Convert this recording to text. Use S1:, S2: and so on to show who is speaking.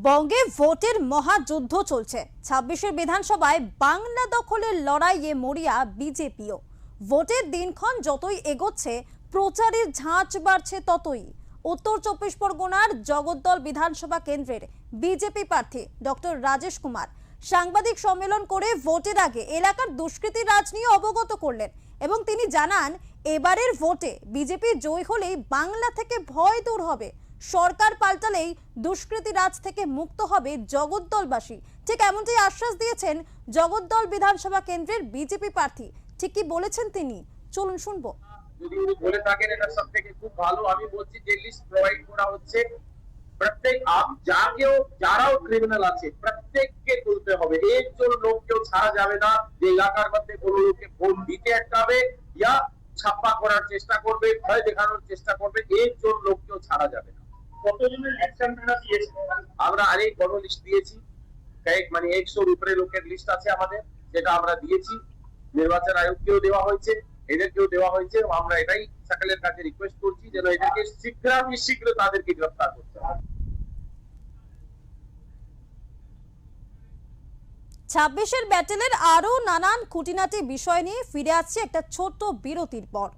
S1: বঙ্গে ভোটের মহাযুদ্ধ চলছে। ২৬ বিধানসভায় বাংলা দখলের লড়াইয়ে মরিয়া বিজেপিও। ভোটের দিনক্ষণ যতই এগোচ্ছে প্রচারের ঝাঁজ বাড়ছে ততই। উত্তর ২৪ পরগনার জগদ্দল বিধানসভা কেন্দ্রের বিজেপি প্রার্থী ডক্টর রাজেশ কুমার সাংবাদিক সম্মেলন করে ভোটের আগে এলাকার দুষ্কৃতী রাজ নিয়ে অবগত করলেন এবং তিনি জানান, এবারের ভোটে বিজেপি জয় হলেই বাংলা থেকে ভয় দূর হবে, সরকার পাল্টালেই দুষ্কৃতী রাজ থেকে মুক্ত হবে জগদ্দলবাসী। ঠিক এমনটাই আশ্বাস দিয়েছেন জগদ্দল বিধানসভা কেন্দ্রের বিজেপি প্রার্থী। ঠিক কি বলেছেন তিনি, চলুন শুনবো।
S2: যদি উনি বলে থাকেন এটা সব থেকে খুব ভালো। আমি বলছি যে লিস্ট প্রোভাইড করা হচ্ছে, প্রত্যেক যারাও ক্রিমিনাল আছে প্রত্যেককে তুলতে হবে। একজন লোককেও ছাড়া যাবে না যে এলাকার মধ্যে কোনো লোককে ফোন দিতে আটকাবে ইয়া ছাপ্পা করার চেষ্টা করবে, ভয় দেখানোর চেষ্টা করবে, একজন লোককেও ছাড়া যাবে না। কতজনের অ্যাকশন প্ল্যান দিয়েছে? আমরা অনেক বড় লিস্ট দিয়েছি, মানে 100-র উপরে লোকের লিস্ট আছে আমাদের, যেটা আমরা দিয়েছি। নির্বাচন আয়োগকেও দেওয়া হয়েছে, এদেরকেও দেওয়া হয়েছে। আমরা এটাই সকলের কাছে রিকোয়েস্ট করছি যেন এদেরকে শীঘ্র তাদেরকে গ্রেফতার করতে হবে।
S1: ২৬ ব্যাটেলের আরো নানান খুঁটিনাটি বিষয় নিয়ে ফিরে আসছে একটা ছোট্ট বিরতির পর।